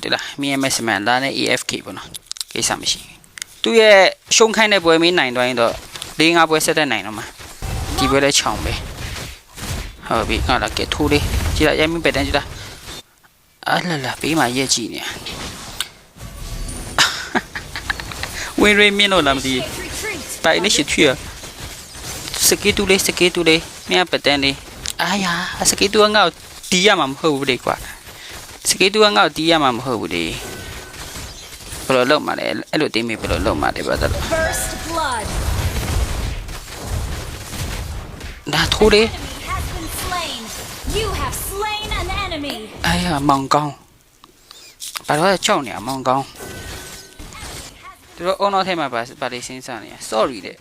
对了，明天没什么，咱那 EFK 不呢？给啥没行？对呀，胸开那波没难端的，另外波实在难了嘛，底波来抢呗。好比啊，那给吐的，记得也没白单记得。啊啦啦，别买业绩呢。为瑞面了那么的，把那些去啊，สกิตูเลยไม่เอาประเด็นเลยอ้ายาสกิตัวเงาดีอะมันเพิ่มเลยกว่าสกิตัวเงาดีอะมันเพิ่มเลยปลดล็อกมาเลยไอ้ลูกตีมีปลดล็อกมาเลยบ้าตลอดน่าทุเรศอ้ายามองกองปลดล็อกเจ้าเนี่ยมองกองတို့အော်နော်ထဲမှာပါလေးစဉ်းစားနေရ sorry တဲ့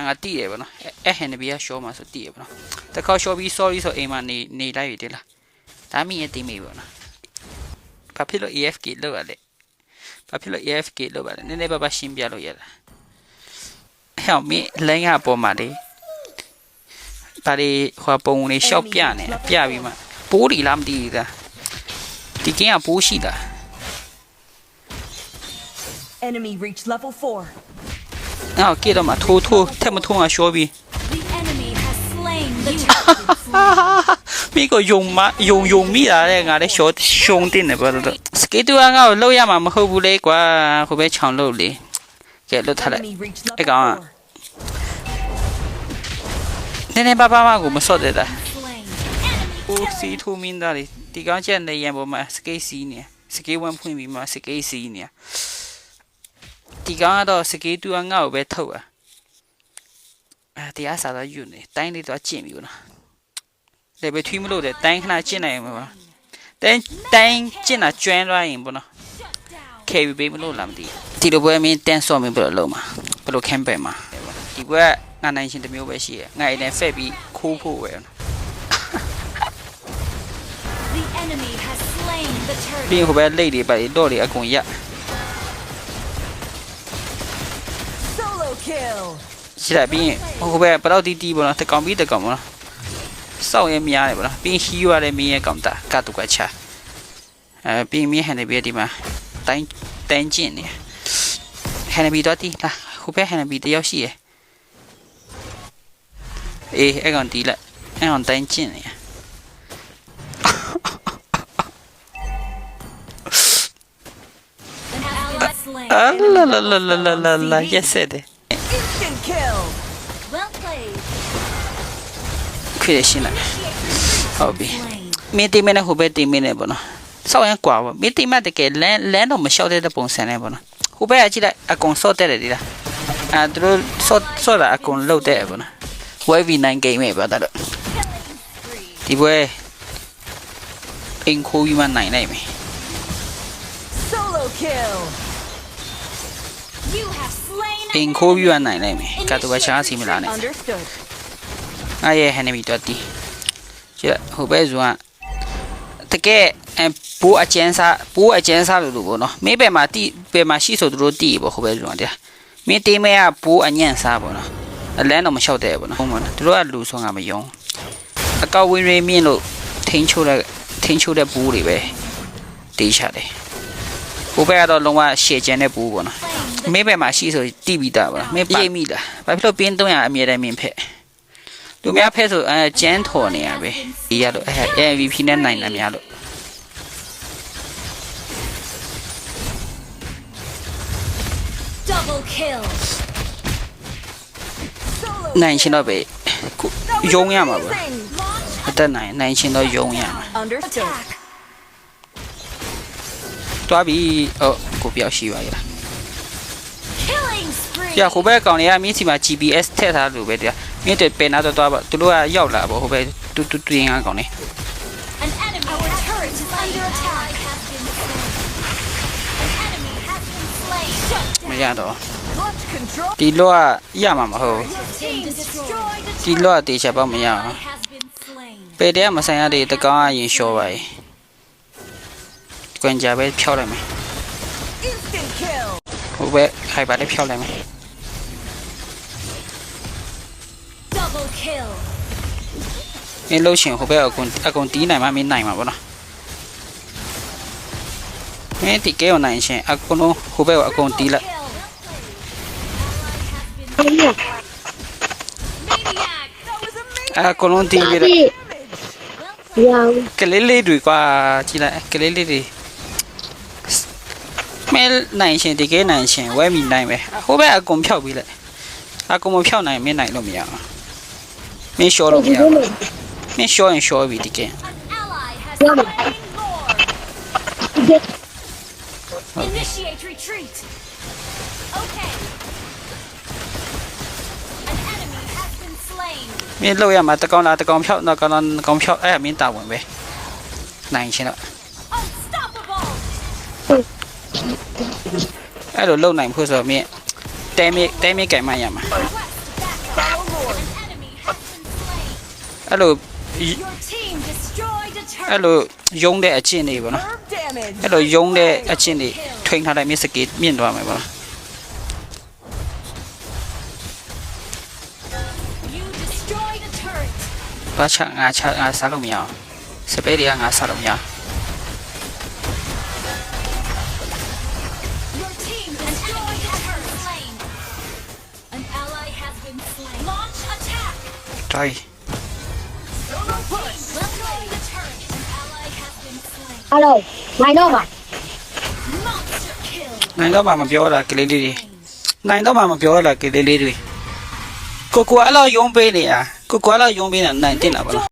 ငါတိတယ်ဗောနော်အဲ့ဟန်နဘီကရှောမှာဆိုတိရဗောနော်တခါရှောပြီး sorry ဆိုအိမ်မှာနေလိုက်ရတဲ့လားဒါမင်းရဲ့တိမိဗောနော်ဘာဖြစ်လို့ AFK လောက်ရလဲဘာဖြစ်လို့ AFK လောက်ပါလဲနည်းနည်းပါရှင်းပြလို့ရတာဟဲ့မင်းလိုင်းရပေါ်မှာလေပါလေဟိုပုံလေးရှောက်ပြနေပြပြီးမှပိုးလီလားမသိဘူးသားဒီကင်းကပိုးရှိတာEnemy reached level 4. အော်ကေတော့မထိုးထက်မထိုးအောင်ရှောပြီး The enemy has slain the မိကိုယုံမိတာတဲ့ငါလည်းရှုံတင်တယ်ဘာလို့စကေတူကငါ့ကိုလောက်ရမှာမဟုတ်ဘူးလေကွာဟိုပဲချောင်လို့လေကဲလွတ်ထားလိုက် enemy reached အဲ့ level ကောင်ကနည်းနည်းပါးမကိုမစော့တဲ့တာ slain. အိုးစီထူမင်းသားလေဒီကောင်ချက်နေရံပေါ်မှာစကေးစီနေစကေးဝမ်းဖွင့်ပြီးမှစကေးစီနေဒီကောင်ကတော့စကေးတူကငါ့ကိုပဲထုတ်တရားစားတော့ယူနေတိုင်းလေးတော့ကျင့်ပြီနော်လေပဲထွေးမလို့တဲ့တိုင်းခဏကျင့်နိုင်မှာပါတိုင်းကျင့်တာကျွမ်းသွားရင်ပေါ့နော်ခေပြီးပေးမလို့လားမသိဒီလိုပွဲမင်းတန်းစော့မင်းဘယ်လိုလုပ်မှာဘယ်လိုခမ်းပဲမှာဒီပွဲငါနိုင်ရှင်တစ်မျိုးပဲရှိရငါအိမ်နဲ့ဖက်ပြီးခိုးဖို့ပဲ The enemy has slain the ပြီး turret. ဟိုပဲလိတ်တွေပါတော့တွေအကုန်ရ Solo kill. ရှိလိုက်ပြီးဟိုပဲဘယ်တော့တီးပေါ့နော်တကောင်ပြီးတကောင်ပေါ့နော်စောက်ရဲမရတယ်ပေါ့နော်ပြီးဟီးရတဲ့မင်းရဲ့ကောင်တာကတူကချပြီးမင်းဟန်နေပြီးဒီမှာတိုင်းကျင့်နေဟန်နေပြီးတော့တီးလာဟိုပဲဟန်နေပြီးတယောက်ရှိရအေးအဲ့ကောင်တီးလိုက်အဲ့ကောင်တိုင်းကျင့်နေ An ally slain. အာလာ yes it Instant kill. Well played. ခွေရှင်းလိုက် ဟုတ်ပြီ Slain. မင်းတိမနဲ့ဟိုပဲတိမနဲ့ပေါ့နော်စောက်ရင်ကွာပေါ့မင်းတိမတကယ်လမ်းတော့မလျှောက်တဲ့ပုံစံနဲ့ပေါ့နော်ဟိုပဲကြည့်လိုက်အကုန်စော့တက်တယ်ဒီလားသူတို့စော့တာအကုန်လုတ်တဲ့ပေါ့နော် YV9 game ပဲပေါ့တော့ဒီပွဲအင်ခိုးပြီးမှနိုင်နိုင်မယ် Solo kill. You have slain အင်ခိုးပြီးမှနိုင်နိုင်မယ်ကတူကချားစီမလားနဲ့ Understood. အဲ့ရဲ့ဟန်နေပြီတော့တီးကျဟိုပဲဇွန်တကယ်ပိုးအကျန်းစားလို့ပေါ့နော်မင်းပဲမှာတီးပဲမှာရှိဆိုသူတို့တီးပေါ့ဟိုပဲဇွန်တဲ့မင်းတေးမဲကပိုးအညံ့စားပေါ့နော်အလန်းတော့မလျှောက်တဲ့ပေါ့နော်ဟုတ်မလားသူတို့ကလူဆုံးကမယုံအကောက်ဝင်းရင်းမြင့်လို့ထိန်းချိုးတဲ့ပိုးတွေပဲတေးချတယ်ဟိုဘက်ကတော့လုံးဝရှေ့ကျန်တဲ့ပိုးပေါ့နော်မင်းပဲမှာရှိဆိုတီးပြီးသားပေါ့နော်မင်းပြေးမိလားဘာဖြစ်လို့ပြင်း300အမြဲတမ်းမင်းဖက်သူများဖက်ဆိုကျန်းထော်နေရပဲဒီရတော့MVP နဲ့နိုင်တယ်များလို့ Double kill. နိုင်ရှင်တော့ပဲယုံရမှာပါအသက်နိုင်ရှင်တော့ယုံရမှာ Understood. တွားပြီးကိုပြောက်ရှိပါရဲ့လား Killing spree. ပြဟိုဘက်ကောင်တွေကမင်းစီမှာ GPS ထည့်ထားလို့ပဲတရားမင်းတွေပင်နာတော့တွားပါသူတို့ကရောက်လာပေါ့ဟိုဘက်တူငါကောင်နေ An enemy. Our turret is under attack. An enemy has been slain. Shut မ down. ရတော့ Clutch control. ဒီလောကရမှာမဟုတ် Team destroyed. ဒီလောကတေချာပေါ့မရအောင် Has been slain. ပေတဲ့မဆိုင်ရတဲ့တကောင်အရင်ရှော့ပါရဲ့ကွန်ကြပဲဖြောက်လိုက်မယ် Instant kill. ဟိုဘက်ခိုင်ပါလေးဖြောက်လိုက်မယ် Double kill. မင်းလှုပ်ရှင်ဟိုဘက်အကုန်တီးနိုင်မှမင်းနိုင်မှာပေါ့နော် မင်းဒီကဲကိုနိုင်ရှင်အကုန်လုံးဟိုဘက်ကိုအကုန်တီးလိုက် Kill. အဲ့ဒီ Maniac. That was amazing. အကုန်လုံးတီးပြီး ဒီ တော့ ရောင် ကလေးလေးတွေကွာကြည့်လိုက်ကလေးလေးတွေမဲနိုင်ရှင်ဒီကဲနိုင်ရှင်ဝဲမီနိုင်ပဲဟိုဘက်အကုန်ဖြောက်ပြီးလိုက်အကုန်မဖြောက်နိုင်မင်းနိုင်လို့မရဘူးမင်းရှော့လို့မရဘူးမင်းရှော့ရင်ရှော့ပြီဒီကဲ An ally has Yeah, man. slain Lord. ဒီ Initiate retreat. Okay. An enemy has been slain. မင်းလောက်ရမှာတကောင်လားတကောင်ဖြောက်တော့ကောင်လားကောင်ဖြောက်အဲ့မင်းတာဝင်ပဲနိုင်ရှင်တော့ Unstoppable. အဲ့လိုလုံနိုင်ဖို့ဆိုတော့မင်းတဲမေကင်မရမှာ Quest back. Our Lord. An enemy has been slain. အဲ့လို Your team destroyed a turret. အဲ့လိုယုံတဲ့အချင်းတွေပေါ့နော် Herb damage. အဲ့လိုယုံတဲ့အချင်းတွေထွင်ထားတဲ့မြစ်စကေးမြင့်သွားမယ်ပေါ့နော် You destroyed a turret. ဘာချငါစားလို့မရအောင်စပယ်တွေကငါစားလို့မရ Your team destroyed a turret. Slain. An ally has been slain. Launch attack. တိုင်း Solo push. Welcome the turret. An ally has been slain. အားလုံးနိုင်တော့မှာ Monster kill. နိုင်တော့မှမပြောတာကလေးလေးတွေနိုင်တော့မှမပြောတာကလေးလေးတွေကိုအဲ့လိုယုံပေးနေတာကိုအဲ့လိုယုံပေးနေတာနိုင်တင်တာပါလား